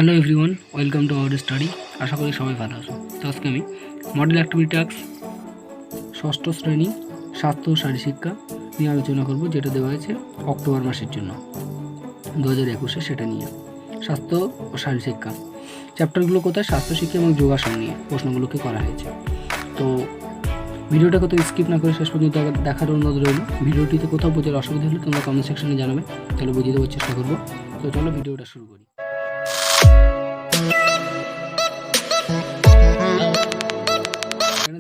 Hello everyone, welcome to our study. আশা করি সবাই ভালো আছো। তো আজকে আমি মডেল অ্যাক্টিভিটি টাস্ক ষষ্ঠ শ্রেণী স্বাস্থ্য ও শারীরশিক্ষা নিয়ে আলোচনা করব, যেটা দেওয়া হয়েছে অক্টোবর মাসের জন্য 2021-এ। সেটা নিয়ে স্বাস্থ্য ও শারীরশিক্ষা চ্যাপ্টারগুলো কোথায়, স্বাস্থ্য শিক্ষা এবং যোগাসন নিয়ে প্রশ্নগুলোকে করা হয়েছে। তো ভিডিওটা কোথাও স্কিপ না করে শেষ পর্যন্ত দেখার অনুরোধ রইল। ভিডিওটিতে কোথাও বোঝার অসুবিধা হলে তোমরা কমেন্ট সেকশনে জানাবে, তাহলে বুঝিয়ে দেওয়ার চেষ্টা করবো। তো চলো ভিডিওটা শুরু করি।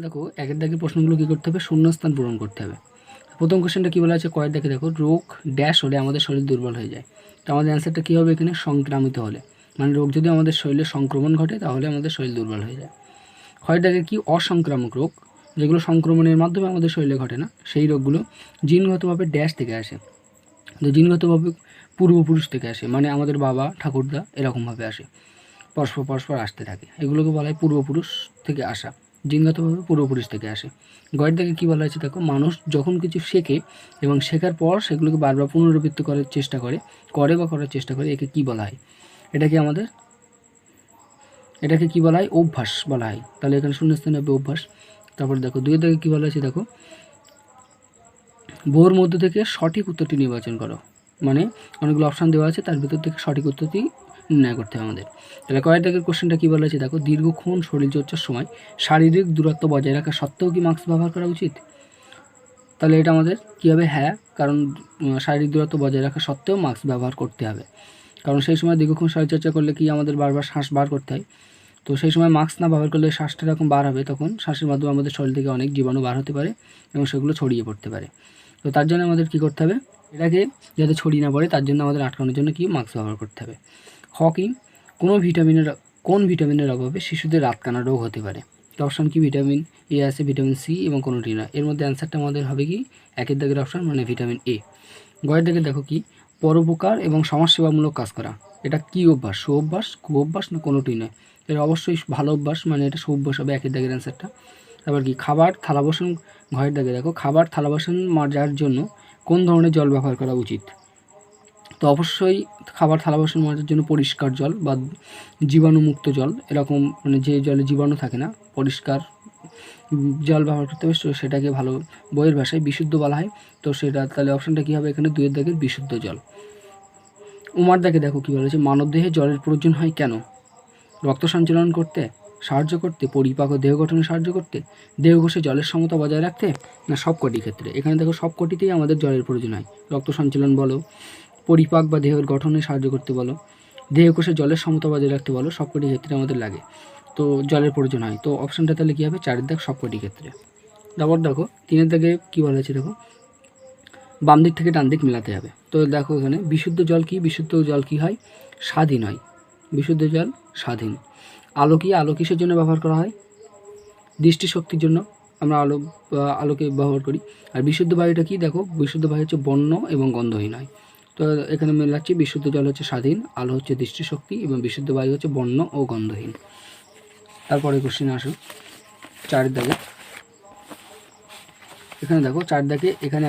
দেখো, একের দাগের প্রশ্নগুলো কী করতে হবে, শূন্যস্থান পূরণ করতে হবে। প্রথম কোশ্চেনটা কী বলা আছে, কয়ের দাগে দেখো, রোগ ড্যাশ হলে আমাদের শরীর দুর্বল হয়ে যায়। তো আমাদের অ্যান্সারটা কী হবে এখানে, সংক্রামিত হলে, মানে রোগ যদি আমাদের শরীরে সংক্রমণ ঘটে তাহলে আমাদের শরীর দুর্বল হয়ে যায়। ক্ষয়ের দাগে কি, অসংক্রামক রোগ, যেগুলো সংক্রমণের মাধ্যমে আমাদের শরীরে ঘটে না, সেই রোগগুলো জিনগতভাবে ড্যাশ থেকে আসে। তো জিনগতভাবে পূর্বপুরুষ থেকে আসে, মানে আমাদের বাবা ঠাকুরদা এরকমভাবে আসে, পরস্পর আসতে থাকে। এগুলোকে বলা হয় পূর্বপুরুষ থেকে আসা, জিনগতভাবে পূর্বপুরুষ থেকে আসে। গয়ের দাগে কী বলা হয়েছে দেখো, মানুষ যখন কিছু শেখে এবং শেখার পর সেগুলোকে বারবার পুনরাবৃত্তি করার চেষ্টা করে করার চেষ্টা করে, একে কী বলা হয়, এটাকে কী বলা হয়, অভ্যাস বলা হয়। তাহলে এখানে শূন্যস্থানে হবে অভ্যাস। তারপর দেখো দুইয়ের দাগে কী বলা হয়েছে দেখো, বোর মধ্য থেকে সঠিক উত্তরটি নির্বাচন করো, মানে অনেকগুলো অপশান দেওয়া আছে, তার ভিতর থেকে সঠিক উত্তরটি নির্ণয় করতে হবে আমাদের। তাহলে কয়েক দাগের কোশ্চেনটা কী বলা হয়েছে দেখো, দীর্ঘক্ষণ শরীরচর্চার সময় শারীরিক দূরত্ব বজায় রাখা সত্ত্বেও কি মাস্ক ব্যবহার করা উচিত? তাহলে এটা আমাদের কী হবে, হ্যাঁ, কারণ শারীরিক দূরত্ব বজায় রাখা সত্ত্বেও মাস্ক ব্যবহার করতে হবে, কারণ সেই সময় দীর্ঘক্ষণ শরীরচর্চা করলে কি আমাদের বারবার শ্বাস বার করতে হয়। তো সেই সময় মাস্ক না ব্যবহার করলে শ্বাসটা এরকম বার হবে, তখন শ্বাসের মাধ্যমে আমাদের শরীর থেকে অনেক জীবাণু বার হতে পারে এবং সেগুলো ছড়িয়ে পড়তে পারে। তো তার জন্য আমাদের কী করতে হবে, এটাকে যাতে ছড়িয়ে না পড়ে তার জন্য আমাদের আটকানোর জন্য কি মাস্ক ব্যবহার করতে হবে। হকি, কোন ভিটামিনের অভাবে শিশুদের রাতকানা রোগ হতে পারে? তো অপশান কি, ভিটামিন এ আছে, ভিটামিন সি এবং কোনোটি না। এর মধ্যে অ্যান্সারটা আমাদের হবে কি, একের দাগের অপশান, মানে ভিটামিন এ। গয়ের দাগে দেখো কি, পরোপকার এবং সমাজসেবামূলক কাজ করা, এটা কি অভ্যাস, সুঅভ্যাস, কুঅভ্যাস না কোনোটি নয়? এটা অবশ্যই ভালো অভ্যাস, মানে এটা সুঅভ্যাস হবে একের দাগের অ্যান্সারটা। আবার কি, খাবার থালা বাসন, ঘরের দাগে দেখো, খাবার থালা বাসন মাজার জন্য কোন ধরনের জল ব্যবহার করা উচিত? তো অবশ্যই খাবার থালা বাসন মাজার জন্য পরিষ্কার জল বা জীবাণুমুক্ত জল, এরকম মানে যে জলে জীবাণু থাকে না, পরিষ্কার জল ব্যবহার করতে হবে, সেটাকে ভালো বইয়ের ভাষায় বিশুদ্ধ বলা হয়। তো সেটা তাহলে অপশানটা কী হবে এখানে, দুইয়ের দাগের বিশুদ্ধ জল। উমার দাগে দেখো কী বলেছে, মানবদেহে জলের প্রয়োজন হয় কেন? রক্ত সঞ্চালন করতে, সাহায্য করতে, পরিপাক ও দেহ গঠনে সাহায্য করতে, দেহকোষে জলের সমতা বজায় রাখতে, না সবকটি ক্ষেত্রে? এখানে দেখো সবকটিতেই আমাদের জলের প্রয়োজন হয়। রক্ত সঞ্চালন বলো, পরিপাক বা দেহের গঠনে সাহায্য করতে বলো, দেহকোষে জলের সমতা বজায় রাখতে বলো, সবকটি ক্ষেত্রে আমাদের লাগে, তো জলের প্রয়োজন হয়। তো অপশানটা তাহলে কী হবে, চারের দাগ, সবকটি ক্ষেত্রে। তারপর দেখো তিনের দাগে কী বলা হয়েছে দেখো, বাম দিক থেকে ডান দিক মেলাতে হবে। তো দেখো এখানে বিশুদ্ধ জল কি, বিশুদ্ধ জল কি হয়, স্বাধীন হয়, বিশুদ্ধ জল স্বাধীন। আলো কি, আলো কিসের জন্য ব্যবহার করা হয়? দৃষ্টিশক্তির জন্য আমরা আলোকে ব্যবহার করি। আর বিশুদ্ধ বায়ুটা কি, দেখো বিশুদ্ধ বায়ু হচ্ছে বর্ণ এবং গন্ধহীন হয়। তো এখানে মেলাচ্ছি, বিশুদ্ধ জল হচ্ছে স্বাধীন, আলো হচ্ছে দৃষ্টিশক্তি এবং বিশুদ্ধ বায়ু হচ্ছে বর্ণ ও গন্ধহীন। তারপরে কোশ্চেনে আসো, চারের দাগে, এখানে দেখো চার দাগে এখানে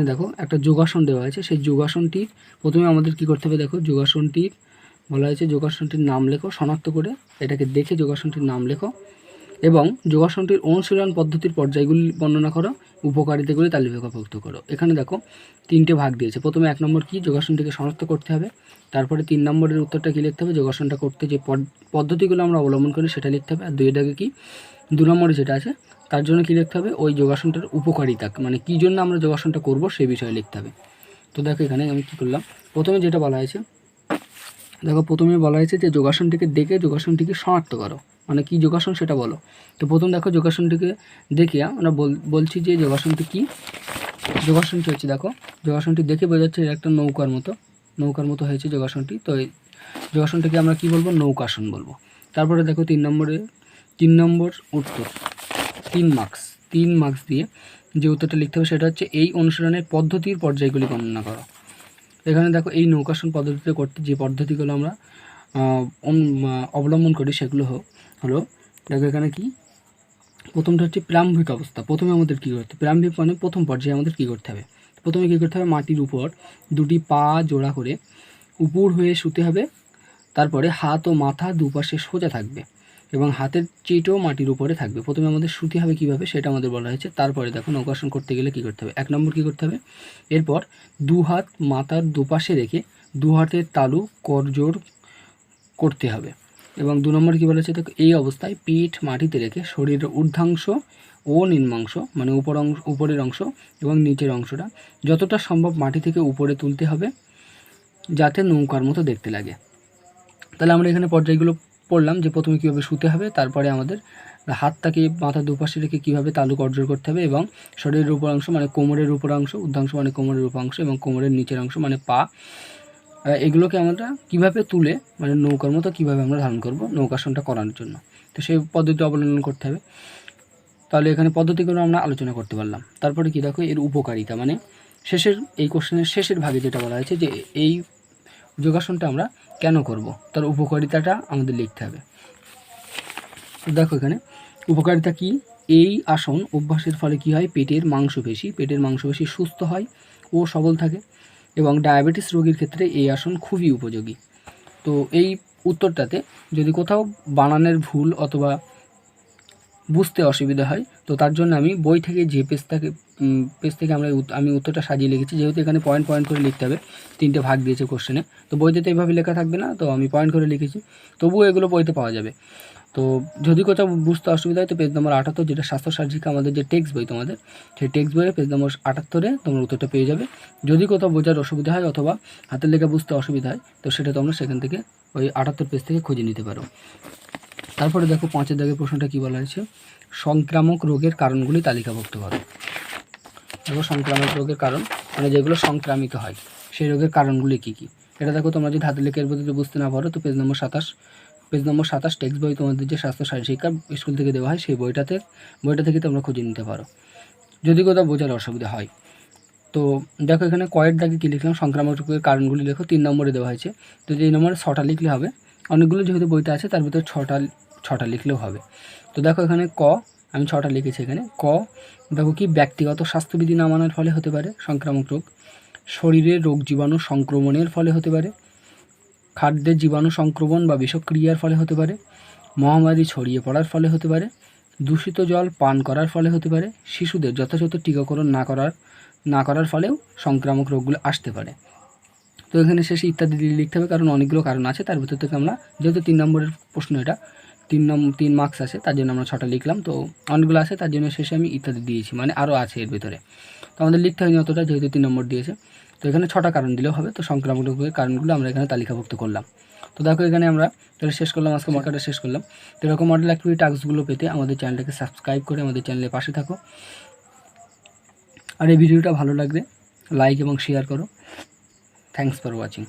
দেখো একটা যোগাসন দেওয়া আছে। সেই যোগাসনটির প্রথমে আমাদের কি করতে হবে দেখো, যোগাসনটির বলা হয়েছে যোগাসনটির নাম লেখো, শনাক্ত করে এটাকে দেখে যোগাসনটির নাম লেখো এবং যোগাসনটির অনুশীলন পদ্ধতির পর্যায়গুলি বর্ণনা করো, উপকারিতাগুলি তালিকাভুক্ত করো। এখানে দেখো তিনটে ভাগ দিয়েছে। প্রথমে 1 নম্বর কি, যোগাসনটিকে শনাক্ত করতে হবে। তারপরে 3 নম্বরের উত্তরটা কী লিখতে হবে, যোগাসনটা করতে যে পদ্ধতিগুলো আমরা অবলম্বন করি সেটা লিখতে হবে। আর 2 দাগে কি, 2 নম্বরে যেটা আছে তার জন্য কী লিখতে হবে, ওই যোগাসনটার উপকারিতা, মানে কী জন্য আমরা যোগাসনটা করব সেই বিষয়ে লিখতে হবে। তো দেখো এখানে আমি কী করলাম, প্রথমে যেটা বলা হয়েছে দেখো, প্রথমে বলা হয়েছে যে যোগাসনটিকে দেখে যোগাসনটিকে শনাক্ত করো, মানে কি যোগাসন সেটা বলো। তো প্রথম দেখো যোগাসনটিকে দেখে আমরা বলছি যে যোগাসনটি কি, যোগাসনটি হচ্ছে দেখো, যোগাসনটি দেখে বোঝা যাচ্ছে একটা নৌকার মতো হয়েছে যোগাসনটি। তো এই যোগাসনটিকে আমরা কি বলবো, নৌকাসন বলবো। তারপরে দেখো 3 নম্বর উত্তর, 3 মার্কস দিয়ে যে উত্তরটা লিখতে হবে সেটা হচ্ছে, এই অনুশীলনের পদ্ধতির পর্যায়গুলি বর্ণনা করো। এখানে দেখো এই নৌকাসন পদ্ধতিতে করতে যে পদ্ধতিগুলো আমরা অবলম্বন করি সেগুলো হলো দেখো এখানে কি, প্রথমটা হচ্ছে প্রারম্ভিক অবস্থা। প্রথমে আমাদের কী করতে হবে, প্রারম্ভিক মানে প্রথম পর্যায়ে আমাদের কী করতে হবে, প্রথমে কী করতে হবে, মাটির উপর 2টি পা জোড়া করে উপুড় হয়ে শুতে হবে, তারপরে হাত ও মাথা দুপাশে সোজা থাকবে এবং হাতের চিটও মাটির উপরে থাকবে। প্রথমে আমাদের শুতে হবে কীভাবে সেটা আমাদের বলা হয়েছে। তারপরে দেখো নৌকাসন করতে গেলে কী করতে হবে। 1 নম্বর কী করতে হবে, এরপর 2 হাত মাথার দুপাশে রেখে 2 হাতের তালু করজোড় করতে হবে। এবং 2 নম্বর কী বলেছে, দেখো এই অবস্থায় পিঠ মাটিতে রেখে শরীরের ঊর্ধ্বাংশ ও নিম্নাংশ মানে উপরের অংশ এবং নিচের অংশটা যতটা সম্ভব মাটি থেকে উপরে তুলতে হবে যাতে নৌকার মতো দেখতে লাগে। তাহলে আমরা এখানে পর্যায়গুলো পড়লাম যে প্রথমে কীভাবে শুতে হবে, তারপরে আমাদের হাতটাকে মাথার দুপাশে রেখে কীভাবে তালু করজোর করতে হবে এবং শরীরের উপর অংশ মানে কোমরের উপর অংশ, ঊর্ধ্বাংশ মানে কোমরের উপর অংশ এবং কোমরের নিচের অংশ মানে পা, এগুলোকে আমরা কীভাবে তুলে মানে নৌকার মতো কীভাবে আমরা ধারণ করব নৌকাসনটা করার জন্য। তো সেই পদ্ধতি অবলম্বন করতে হবে। তাহলে এখানে পদ্ধতিগুলো আমরা আলোচনা করতে পারলাম। তারপরে কি দেখো এর উপকারিতা মানে শেষের এই কোশ্চেনের শেষের ভাগে যেটা বলা হয়েছে যে এই যোগাসনটা আমরা কেন করব, তার উপকারিতাটা আমাদের লিখতে হবে। তো দেখো এখানে উপকারিতা কি, এই আসন অভ্যাসের ফলে কি হয়, পেটের মাংসপেশি সুস্থ হয় ও সবল থাকে এবং ডায়াবেটিস রোগীর ক্ষেত্রে এই আসন খুবই উপযোগী। তো এই উত্তরটাতে যদি কোথাও বানানের ভুল অথবা বুঝতে অসুবিধা হয় তো তার জন্য আমি বই থেকে যে পেজ থেকে আমি উত্তরটা সাজিয়ে লিখেছি। যেহেতু এখানে পয়েন্ট করে লিখতে হবে, 3টে ভাগ দিয়েছে কোশ্চেনে, তো বইতে তো এইভাবে লেখা থাকবে না, তো আমি পয়েন্ট করে লিখেছি। তবুও এগুলো বইতে পাওয়া যাবে। তো যদি কোথাও বুঝতে অসুবিধা হয় তো পেজ নম্বর 78 যেটা স্বাস্থ্য শারীরশিক্ষা আমাদের যে টেক্সট বই তোমাদের, সেই টেক্সট বইয়ে পেজ নম্বর 78 তোমরা উত্তরটা পেয়ে যাবে। যদি কোথাও বোঝার অসুবিধা হয় অথবা হাতের লেখা বুঝতে অসুবিধা হয় তো সেটা তোমরা সেখান থেকে ওই 78 পেজ থেকে খুঁজে নিতে পারো। তারপরে দেখো 5 দাগের প্রশ্নটা কী বলা হয়েছে, সংক্রামক রোগের কারণগুলি তালিকাভুক্ত করো। দেখো সংক্রামক রোগের কারণ মানে যেগুলো সংক্রামিত হয় সেই রোগের কারণগুলি কী কী, এটা দেখো তোমরা যদি হাতের লেখার পদ্ধতি বুঝতে না পারো তো পেজ নম্বর 27 টেক্সট বই তোমাদের যে স্বাস্থ্য শারীরশিক্ষা স্কুল থেকে দেওয়া হয় সেই বইটা থেকে তোমরা খুঁজে নিতে পারো যদি কোথাও বোঝার অসুবিধা হয়। তো দেখো এখানে কয়ের দাগে কী লিখলাম, সংক্রামক রোগের কারণগুলি লেখো, 3 নম্বরে দেওয়া হয়েছে। তো এই নম্বরে 6টা লিখলে হবে, অনেকগুলো যেহেতু বইটা আছে তার ভিতরে 6টা লিখলেও হবে। তো দেখো এখানে ক আমি 6টা লিখেছি। এখানে ক দেখো কি, ব্যক্তিগত স্বাস্থ্যবিধি না মানার ফলে হতে পারে সংক্রামক রোগ, শরীরের রোগ জীবাণু সংক্রমণের ফলে হতে পারে, খাদ্যের জীবাণু সংক্রমণ বা বিষক্রিয়ার ফলে হতে পারে, মহামারী ছড়িয়ে পড়ার ফলে হতে পারে, দূষিত জল পান করার ফলে হতে পারে, শিশুদের যথাযথ টিকাকরণ না করার ফলেও সংক্রামক রোগগুলো আসতে পারে। তো এখানে শেষে ইত্যাদি লিখতে হবে কারণ অনেকগুলো কারণ আছে, তার ভিতর থেকে আমরা যেহেতু 3 নম্বরের প্রশ্ন এটা 3 মার্কস আছে তার জন্য আমরা 6টা লিখলাম। তো অনেকগুলো আছে তার জন্য শেষে আমি ইত্যাদি দিয়েছি, মানে আরও আছে এর ভিতরে, তো আমাদের লিখতে হয়নি অতটা যেহেতু 3 নম্বর দিয়েছে। তো এখানে 6টা কারণ দিলেও হবে। তো সংক্রামক রোগের কারণগুলো আমরা এখানে তালিকাভুক্ত করলাম। তো দেখো এখানে আমরা তাহলে শেষ করলাম, আজকে মার্কাটা শেষ করলাম। তো এরকম মডেল অ্যাক্টিভিটি টাস্কগুলো পেতে আমাদের চ্যানেলটাকে সাবস্ক্রাইব করে আমাদের চ্যানেলের পাশে থাকো। আর এই ভিডিওটা ভালো লাগলে লাইক এবং শেয়ার করো। Thanks for watching.